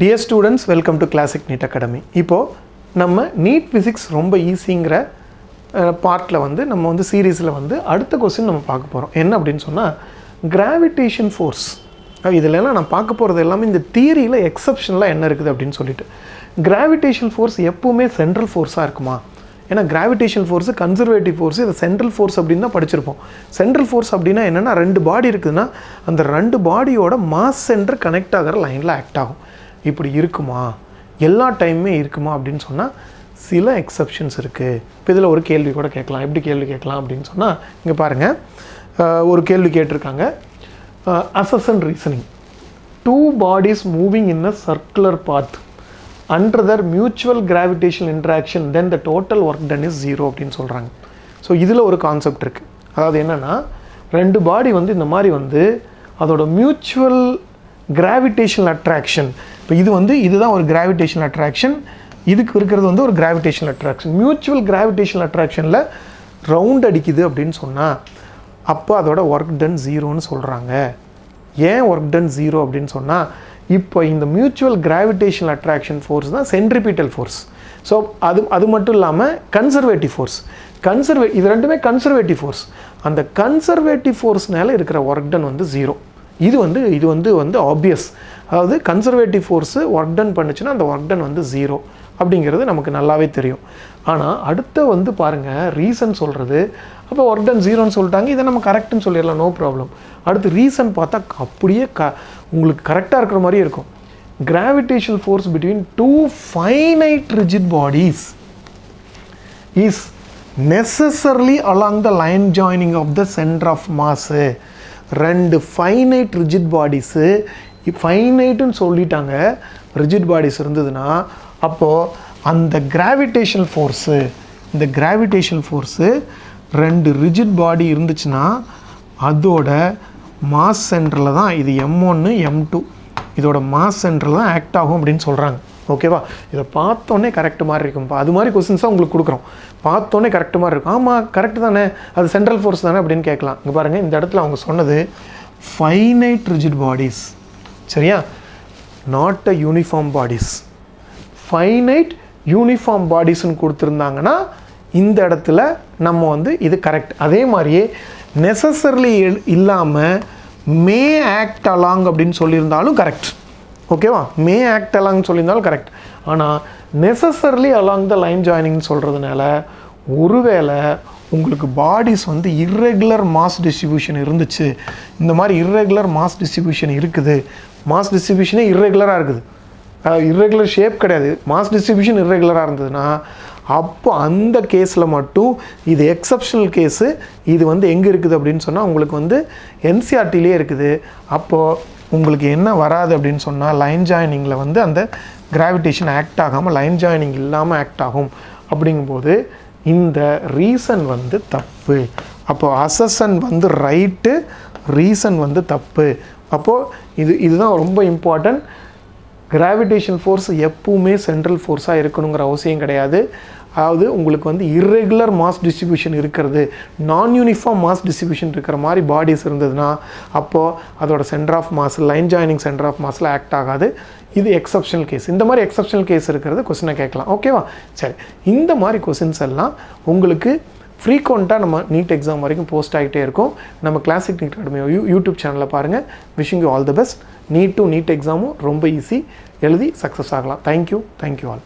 Dear students, welcome to Classic Neet Academy. இப்போது நம்ம NEET physics ரொம்ப ஈஸிங்கிற பார்ட்டில் நம்ம சீரீஸில் அடுத்த கொஸ்டின் நம்ம பார்க்க போகிறோம். என்ன அப்படின்னு சொன்னால் கிராவிடேஷன் ஃபோர்ஸ். இதிலெல்லாம் நான் பார்க்க போகிறது எல்லாமே இந்த தியரியில் எக்ஸப்ஷனலாக என்ன இருக்குது அப்படின்னு சொல்லிட்டு. கிராவிடேஷன் ஃபோர்ஸ் எப்பவுமே சென்ட்ரல் ஃபோர்ஸாக இருக்குமா? ஏன்னா கிராவிடேஷன் ஃபோர்ஸு கன்சர்வேட்டிவ் ஃபோர்ஸு, இதை சென்ட்ரல் ஃபோர்ஸ் அப்படின்னு தான் படிச்சிருப்போம். சென்ட்ரல் ஃபோர்ஸ் அப்படின்னா என்னென்னா, ரெண்டு பாடி இருக்குதுன்னா அந்த ரெண்டு பாடியோட மாஸ் சென்டர் கனெக்ட் ஆகிற லைனில் ஆக்ட் ஆகும். இப்படி இருக்குமா? எல்லா டைமுமே இருக்குமா அப்படின்னு சொன்னால் சில எக்ஸப்ஷன்ஸ் இருக்குது. இப்போ இதில் ஒரு கேள்வி கூட கேட்கலாம். எப்படி கேள்வி கேட்கலாம் அப்படின்னு சொன்னால், இங்கே பாருங்கள், ஒரு கேள்வி கேட்டிருக்காங்க. Assertion reasoning, two bodies moving in a circular path under their mutual gravitational interaction then the total work done is 0 அப்படின்னு சொல்கிறாங்க. ஸோ இதில் ஒரு கான்செப்ட் இருக்குது. அதாவது என்னென்னா, ரெண்டு பாடி இந்த மாதிரி அதோட மியூச்சுவல் கிராவிடேஷனல் அட்ராக்ஷன். இப்போ இதுதான் ஒரு கிராவிடேஷனல் அட்ராக்ஷன், இதுக்கு இருக்கிறது ஒரு கிராவிடேஷனல் அட்ராக்ஷன். மியூச்சுவல் கிராவிடேஷனல் அட்ராக்ஷனில் ரவுண்ட் அடிக்குது அப்படின்னு சொன்னால் அப்போ அதோட ஒர்க் டன் 0ன்னு சொல்கிறாங்க. ஏன் ஒர்க் டன் 0 அப்படின்னு சொன்னால், இப்போ இந்த மியூச்சுவல் கிராவிடேஷனல் அட்ராக்ஷன் ஃபோர்ஸ் தான் சென்ட்ரிபிட்டல் ஃபோர்ஸ். ஸோ அது மட்டும் இல்லாமல் கன்சர்வேட்டிவ் ஃபோர்ஸ். இது ரெண்டுமே கன்சர்வேட்டிவ் ஃபோர்ஸ். அந்த கன்சர்வேட்டிவ் ஃபோர்ஸ்னால இருக்கிற ஒர்க் டன் 0. இது ஆப்வியஸ். அதாவது கன்சர்வேட்டிவ் ஃபோர்ஸு ஒர்க் டன் பண்ணுச்சுன்னா அந்த ஒர்க் டன் 0 அப்படிங்கிறது நமக்கு நல்லாவே தெரியும். ஆனால் அடுத்த பாருங்கள், ரீசன் சொல்கிறது. அப்போ ஒர்க் டன் 0ன்னு சொல்லிட்டாங்க, இதை நம்ம கரெக்டுன்னு சொல்லிடலாம், நோ ப்ராப்ளம். அடுத்து ரீசன் பார்த்தா அப்படியே உங்களுக்கு கரெக்டாக இருக்கிற மாதிரியே இருக்கும். Gravitational force between two finite rigid bodies is necessarily along the line joining of the centre of mass. ரெண்டு ஃபைனைட் ரிஜிட் பாடிஸு, ஃபைனைட்டுன்னு சொல்லிட்டாங்க, ரிஜிட் பாடிஸ் இருந்ததுன்னா அப்போது அந்த கிராவிடேஷனல் ஃபோர்ஸு, இந்த கிராவிடேஷனல் ஃபோர்ஸு ரெண்டு ரிஜிட் பாடி இருந்துச்சுன்னா அதோட மாஸ் சென்டரில் தான், இது M1 M2, இதோட மாஸ் சென்டரில் தான் ஆக்ட் ஆகும் அப்படின்னு சொல்கிறாங்க. ஓகேவா? இதை பார்த்தோன்னே கரெக்டு மாதிரி இருக்கும்ப்பா. அது மாதிரி கொஸ்டின்ஸாக உங்களுக்கு கொடுக்குறோம். பார்த்தோன்னே கரெக்டு மாதிரி இருக்கும். ஆமாம், கரெக்டு தானே, அது சென்ட்ரல் ஃபோர்ஸ் தானே அப்படின்னு கேட்கலாம். இங்கே பாருங்கள், இந்த இடத்துல அவங்க சொன்னது ஃபைனைட் ரிஜிட் பாடிஸ், சரியா? Not a uniform bodies. Finite uniform பாடிஸ்ன்னு கொடுத்துருந்தாங்கன்னா இந்த இடத்துல நம்ம இது கரெக்ட். அதே மாதிரியே நெசசர்லி இல்லாமல் மே ஆக்ட் அலாங் அப்படின்னு சொல்லியிருந்தாலும் கரெக்ட். ஓகேவா? மே ஆக்ட் அலாங்னு சொல்லியிருந்தாலும் கரெக்ட். ஆனால் நெசசர்லி அலாங் த லைன் ஜாயினிங்னு சொல்கிறதுனால ஒருவேளை உங்களுக்கு பாடிஸ் இர்ரெகுலர் மாஸ் டிஸ்ட்ரிபியூஷன் இருந்துச்சு, இந்த மாதிரி இர்ரெகுலர் மாஸ் டிஸ்ட்ரிபியூஷன் இருக்குது, மாஸ் டிஸ்ட்ரிபியூஷனே இர்ரெகுலராக இருக்குது, இர்ரெகுலர் ஷேப் கிடையாது, மாஸ் டிஸ்ட்ரிபியூஷன் இர்ரெகுலராக இருந்ததுன்னா அப்போ அந்த கேஸில் மட்டும் இது எக்ஸப்ஷனல் கேஸு. இது எங்கே இருக்குது அப்படின்னு சொன்னால் உங்களுக்கு என்சிஆர்டிலே இருக்குது. அப்போது உங்களுக்கு என்ன வராது அப்படின்னு சொன்னால், லைன் ஜாயினிங்கில் அந்த கிராவிடேஷன் ஆக்ட் ஆகாமல் லைன் ஜாயினிங் இல்லாமல் ஆக்ட் ஆகும். அப்படிங்கும்போது இந்த ரீசன் தப்பு. அப்போது அசசன் ரைட்டு, ரீசன் தப்பு. அப்போது இதுதான் ரொம்ப இம்பார்ட்டன்ட். கிராவிடேஷன் ஃபோர்ஸ் எப்பவுமே சென்ட்ரல் ஃபோர்ஸாக இருக்கணுங்கிற அவசியம் கிடையாது. அதாவது உங்களுக்கு இர்ரெகுலர் மாஸ் டிஸ்ட்ரிபியூஷன் இருக்கிறது, நான் யூனிஃபார்ம் மாஸ் டிஸ்ட்ரிபியூஷன் இருக்கிற மாதிரி பாடிஸ் இருந்ததுன்னா அப்போது அதோட centre of mass, line joining centre of மாஸில் ஆக்ட் ஆகாது. இது எக்ஸப்ஷனல் கேஸ். இந்த மாதிரி எக்ஸப்ஷனல் கேஸ் இருக்கிறது கொஸ்டினை கேட்கலாம். ஓகேவா? சரி, இந்த மாதிரி கொஸ்டின்ஸ் எல்லாம் உங்களுக்கு ஃப்ரீக்வெண்ட்டாக நம்ம நீட் எக்ஸாம் வரைக்கும் போஸ்ட் ஆகிட்டே இருக்கும். நம்ம கிளாசிக் நீட் அகாடமி யூடியூப் சேனலில் பாருங்கள். Wishing you all the best. NEET எக்ஸாமும் ரொம்ப ஈஸி, எழுதி சக்ஸஸ் ஆகலாம். Thank you all.